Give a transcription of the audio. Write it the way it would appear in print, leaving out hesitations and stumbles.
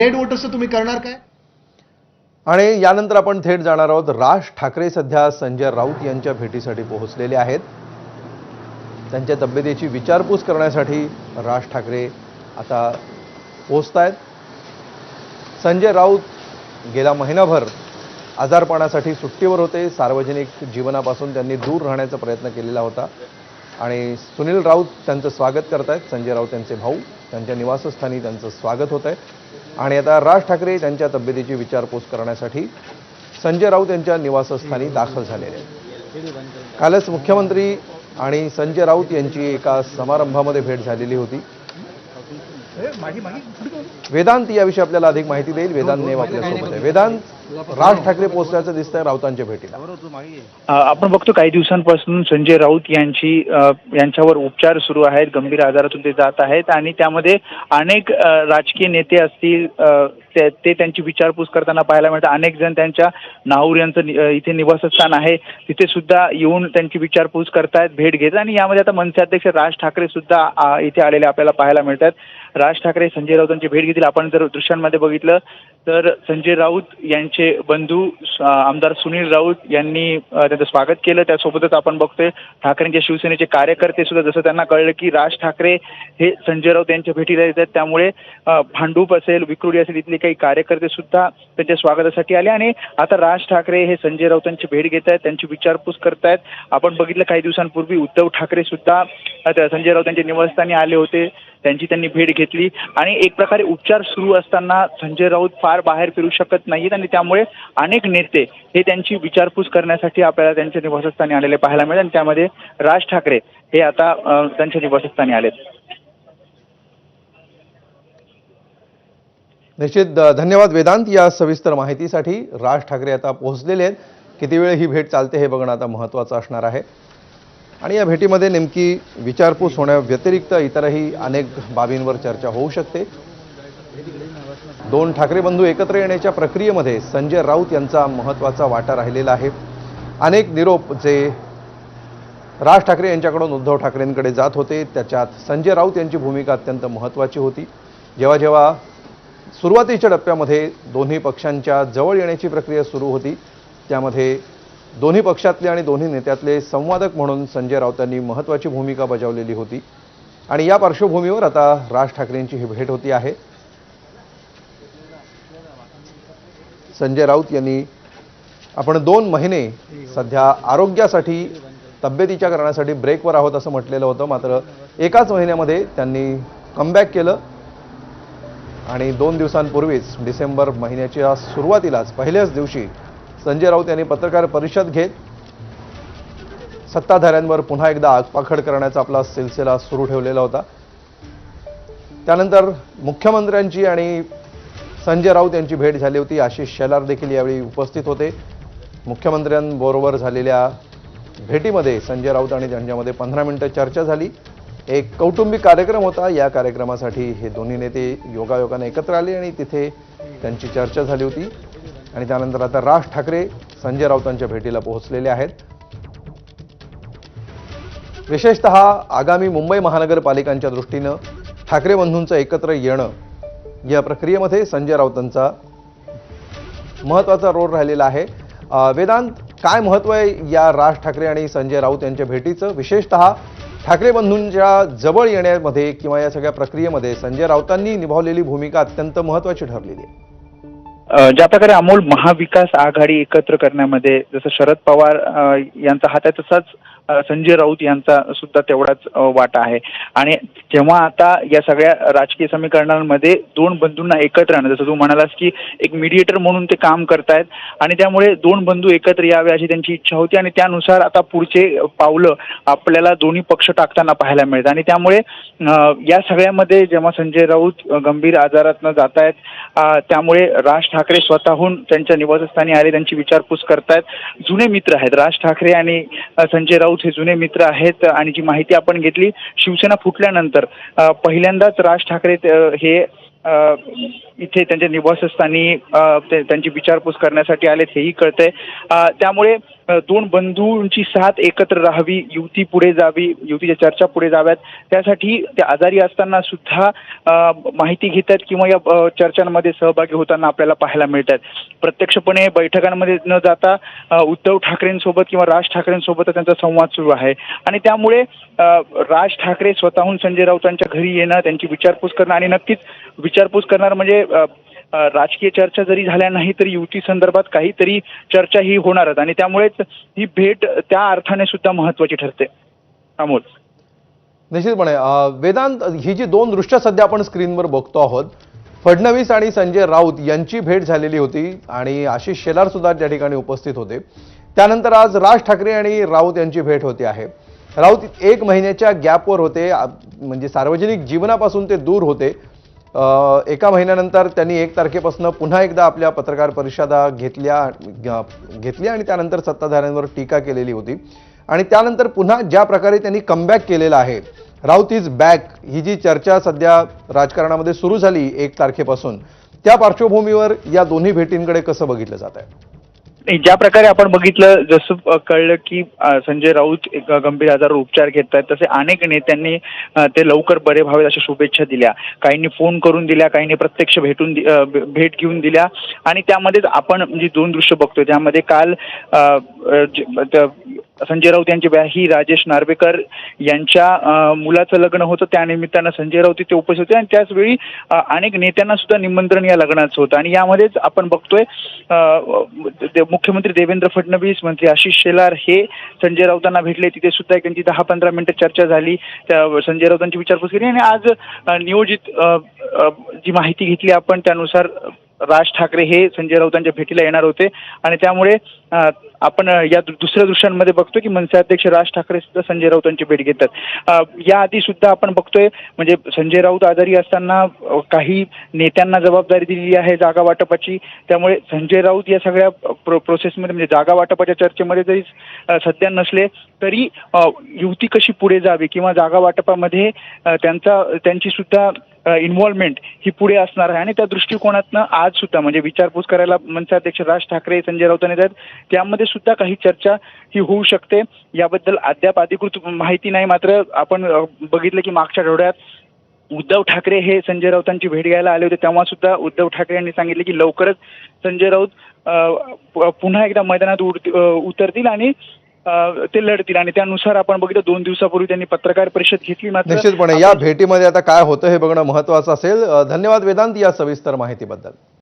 Dead वोटर्सचं तुम्ही करणार काय? आणि यानंतर आपण थेट जाणार आहोत. राज ठाकरे सध्या संजय राऊत यांच्या भेटीसाठी पोहोचलेले आहेत. त्यांच्या तब्येतीची विचारपूस करण्यासाठी राज ठाकरे आता पोहोचतायत. संजय राऊत गेला महिनाभर आजारपणासाठी सुट्टीवर होते. सार्वजनिक जीवनापासून त्यांनी दूर राहण्याचा प्रयत्न केलेला होता आणि सुनील राऊत त्यांचं स्वागत करतायत. संजय राऊत यांचे भाऊ त्यांच्या निवासस्थानी त्यांचं स्वागत होत आहे आणि आता राज ठाकरे त्यांच्या तब्येतीची विचारपूस करण्यासाठी संजय राऊत यांच्या निवासस्थानी दाखल झालेले आहेत. कालच मुख्यमंत्री आणि संजय राऊत यांची एका समारंभामध्ये भेट झालेली होती. वेदांत याविषयी आपल्याला अधिक माहिती देईल. वेदांत नेम आपल्यासोबत आहे. वेदांत, राज ठाकरे पोहोचल्याचं दिसतंय राऊतांच्या भेटीला. आपण बघतो काही दिवसांपासून संजय राऊत यांच्यावर उपचार सुरू आहेत. गंभीर आजारातून ते जात आहेत आणि त्यामध्ये अनेक राजकीय नेते असतील ते त्यांची विचारपूस करताना पाहायला मिळतं. अनेक जण त्यांच्या नाहूर यांचं इथे निवासस्थान आहे तिथे सुद्धा येऊन त्यांची विचारपूस करतायत, भेट घेत. आणि यामध्ये आता मनसे अध्यक्ष राज ठाकरे सुद्धा इथे आलेले आपल्याला पाहायला मिळतात. राज ठाकरे संजय राऊतांची भेट घेतील. आपण जर दृश्यांमध्ये बघितलं तर संजय राऊत यांचे बंधू आमदार सुनील राऊत यांनी त्यांचं स्वागत केलं. त्यासोबतच आपण बघतोय ठाकरेंच्या शिवसेनेचे कार्यकर्ते सुद्धा, जसं त्यांना कळलं की राज ठाकरे हे संजय राऊत यांच्या भेटीला येतात, त्यामुळे भांडूप असेल, विक्रोळी असेल, इथले काही कार्यकर्ते सुद्धा त्यांच्या स्वागतासाठी आले आणि आता राज ठाकरे हे संजय राऊतांची भेट घेत आहेत, त्यांची विचारपूस करतायत. आपण बघितलं काही दिवसांपूर्वी उद्धव ठाकरे सुद्धा संजय राऊत यांच्या निवासस्थानी आले होते, त्यांनी भेट घेतली आणि एक प्रकारे उपचार सुरू असताना संजय राऊत फार बाहेर फिरू शकत नाहीत आणि त्यामुळे अनेक नेते हे त्यांची विचारपूस करण्यासाठी आपल्याला त्यांच्या निवासस्थानी आलेले पाहायला मिळेल आणि त्यामध्ये राज ठाकरे हे आता त्यांच्या निवासस्थानी आलेत. निश्चित धन्यवाद वेदांत या सविस्तर माहितीसाठी. राज ठाकरे आता पोहोचलेले आहेत. किती वेळ ही भेट चालते हे बघणं आता महत्त्वाचं असणार आहे आणि या भेटीमध्ये नेमकी विचारपूस होण्याव्यतिरिक्त इतरही अनेक बाबींवर चर्चा होऊ शकते. दोन ठाकरे बंधू एकत्र येण्याच्या प्रक्रियेमध्ये संजय राऊत यांचा महत्त्वाचा वाटा राहिलेला आहे. अनेक निरोप जे राज ठाकरे यांच्याकडून उद्धव ठाकरेंकडे जात होते त्याच्यात संजय राऊत यांची भूमिका अत्यंत महत्त्वाची होती. जेव्हा जेव्हा सुरुवातीच्या टप्प्यामध्ये दोन्ही पक्षांच्या जवळ येण्याची प्रक्रिया सुरू होती त्यामध्ये दोन्ही पक्षातले आणि दोन्ही नेत्यातले संवादक म्हणून संजय राऊतांनी महत्त्वाची भूमिका बजावलेली होती आणि या पार्श्वभूमीवर आता राज ठाकरेंची ही भेट होती आहे. संजय राऊत यांनी आपण 2 महिने सध्या आरोग्यासाठी तब्येतीच्या कारणासाठी ब्रेकवर आहोत असं म्हटलेलं होतं, मात्र एकाच महिन्यामध्ये त्यांनी कमबॅक केलं आणि 2 दिवसांपूर्वीच डिसेंबर महिन्याच्या सुरुवातीलाच पहिल्याच दिवशी संजय राऊत यांनी पत्रकार परिषद घेत सत्ताधाऱ्यांवर पुन्हा एकदा आगपाखड करण्याचा आपला सिलसिला सुरू ठेवलेला होता. त्यानंतर मुख्यमंत्र्यांची आणि संजय राऊत यांची भेट झाली होती. आशिष शेलार देखील यावेळी उपस्थित होते. मुख्यमंत्र्यांबरोबर झालेल्या भेटीमध्ये संजय राऊत आणि त्यांच्यामध्ये 15 मिनिटं चर्चा झाली. एक कौटुंबिक कार्यक्रम होता. या कार्यक्रमासाठी हे दोन्ही नेते योगायोगाने एकत्र आले आणि तिथे त्यांची चर्चा झाली होती आणि त्यानंतर आता राज ठाकरे संजय राऊतांच्या भेटीला पोहोचलेले आहेत. विशेषतः आगामी मुंबई महानगरपालिकांच्या दृष्टीनं ठाकरे बंधूंचं एकत्र येणं या प्रक्रियेमध्ये संजय राऊतांचा महत्त्वाचा रोल राहिलेला आहे. वेदांत, काय महत्त्व आहे या राज ठाकरे आणि संजय राऊत यांच्या भेटीचं? विशेषतः ठाकरे बंधूंच्या जवळ येण्यामध्ये किंवा या सगळ्या प्रक्रियेमध्ये संजय राऊतांनी निभावलेली भूमिका अत्यंत महत्त्वाची ठरलेली आहे. ज्या प्रकारे अमोल महाविकास आघाडी एकत्र करण्यामध्ये जसं शरद पवार यांचा हात आहे तसाच संजय राऊत यांचा सुद्धा तेवढाच वाटा आहे आणि जेव्हा आता या सगळ्या राजकीय समीकरणांमध्ये 2 बंधूंना एकत्र आणणं, जसं तू म्हणालास की एक मीडिएटर म्हणून ते काम करतायत आणि त्यामुळे 2 बंधू एकत्र यावे अशी त्यांची इच्छा होती आणि त्यानुसार आता पुढचे पावलं आपल्याला दोन्ही पक्ष टाकताना पाहायला मिळतं आणि त्यामुळे या सगळ्यामध्ये जेव्हा संजय राऊत गंभीर आजारातनं जात आहेत त्यामुळे राज ठाकरे स्वतःहून त्यांच्या निवासस्थानी आले, त्यांची विचारपूस करतायत. जुने मित्र आहेत राज ठाकरे आणि संजय राऊत हे जुने मित्र आहेत आणि जी माहिती आपण घेतली शिवसेना फुटल्यानंतर पहिल्यांदाच राज ठाकरे हे इथे त्यांच्या निवासस्थानी त्यांची विचारपूस करण्यासाठी आलेत हेही कळतंय. त्यामुळे दोन बंधूंची साथ एकत्र राहावी, युती पुढे जावी, युतीच्या चर्चा पुढे जाव्यात, त्यासाठी ते आजारी असताना सुद्धा माहिती घेतात किंवा या चर्चांमध्ये सहभागी होताना आपल्याला पाहायला मिळतात. प्रत्यक्षपणे बैठकांमध्ये न जाता उद्धव ठाकरेंसोबत किंवा राज ठाकरेंसोबत त्यांचा संवाद सुरू आहे आणि त्यामुळे राज ठाकरे स्वतःहून संजय राऊतांच्या घरी येणं, त्यांची विचारपूस करणं आणि नक्कीच विचारपूस करणार म्हणजे राजकीय चर्चा जरी झाल्या नाही तरी युती संदर्भात काहीतरी चर्चा ही होणारच आणि त्यामुळेच ही भेट त्या अर्थाने सुद्धा महत्त्वाची ठरते. अमोल. निश्चितपणे वेदांत, ही जी दोन दृश्य सध्या आपण स्क्रीनवर बघतो आहोत, फडणवीस आणि संजय राऊत यांची भेट झालेली होती आणि आशिष शेलार सुद्धा त्या ठिकाणी उपस्थित होते. त्यानंतर आज राज ठाकरे आणि राऊत यांची भेट होते आहे. राऊत 1 महिन्याच्या गॅपवर होते, म्हणजे सार्वजनिक जीवनापासून ते दूर होते. 1 महिन्यानंतर त्यांनी 1 तारखेपासून पुन्हा एकदा आपल्या पत्रकार परिषदा घेतल्या आणि त्यानंतर सत्ताधाऱ्यांवर टीका केलेली होती आणि त्यानंतर पुन्हा ज्या प्रकारे त्यांनी कमबॅक केलेला आहे, राऊत इज बॅक, ही जी चर्चा सध्या राजकारणामध्ये सुरू झाली 1 तारखेपासून, त्या पार्श्वभूमीवर या दोन्ही भेटींकडे कसं बघितलं जात आहे? ज्या प्रकारे आपण बघितलं, जसं कळलं की संजय राऊत एक गंभीर आजारावर उपचार घेत आहेत, तसे अनेक नेत्यांनी ते लवकर बरे व्हावेत अशा शुभेच्छा दिल्या. काहींनी फोन करून दिल्या, काहींनी प्रत्यक्ष भेट घेऊन दिल्या आणि त्यामध्येच आपण जी 2 दृश्य बघतोय त्यामध्ये काल संजय राऊत यांचे ही राजेश नार्वेकर यांच्या मुलाचं लग्न होतं. त्यानिमित्तानं संजय राऊत तिथे उपस्थित होते आणि त्याचवेळी अनेक नेत्यांना सुद्धा निमंत्रण या लग्नाचं होतं आणि यामध्येच आपण बघतोय मुख्यमंत्री देवेंद्र फडणवीस, मंत्री आशिष शेलार हे संजय राऊतांना भेटले. तिथे सुद्धा त्यांची 10-15 मिनिटं चर्चा झाली. त्या संजय राऊतांची विचारपूस केली आणि आज नियोजित जी माहिती घेतली आपण त्यानुसार राज ठाकरे हे संजय राऊतांच्या भेटीला येणार होते आणि त्यामुळे आपण या दुसऱ्या दृश्यांमध्ये बघतो की मनसे अध्यक्ष राज ठाकरे सुद्धा संजय राऊतांची भेट घेतात. याआधी सुद्धा आपण बघतोय म्हणजे संजय राऊत आजारी असताना काही नेत्यांना जबाबदारी दिलेली आहे जागा वाटपाची. त्यामुळे संजय राऊत या सगळ्या प्रोसेसमध्ये म्हणजे जागा वाटपाच्या चर्चेमध्ये जरी सध्या नसले तरी युती कशी पुढे जावी किंवा जागा वाटपामध्ये त्यांची सुद्धा इन्व्हॉल्वमेंट ही पुढे असणार आहे आणि त्या दृष्टिकोनातनं आज सुद्धा म्हणजे विचारपूस करायला मनसे अध्यक्ष राज ठाकरे संजय राऊतांनी येतात. त्यामध्ये सुद्धा काही चर्चा ही होऊ शकते. याबद्दल अद्याप अधिकृत माहिती नाही. मात्र आपण बघितलं की मागच्या आठवड्यात उद्धव ठाकरे हे संजय राऊतांची भेट घ्यायला आले होते. तेव्हा सुद्धा उद्धव ठाकरे यांनी सांगितले की लवकरच संजय राऊत पुन्हा एकदा मैदानात उतरतील आणि ते लढतील आणि त्यानुसार आपण बघितलं 2 दिवसापूर्वी त्यांनी पत्रकार परिषद घेतली. मात्र निश्चितपणे या भेटीमध्ये आता काय होतं हे बघणं महत्त्वाचं असेल. धन्यवाद वेदांत या सविस्तर माहितीबद्दल.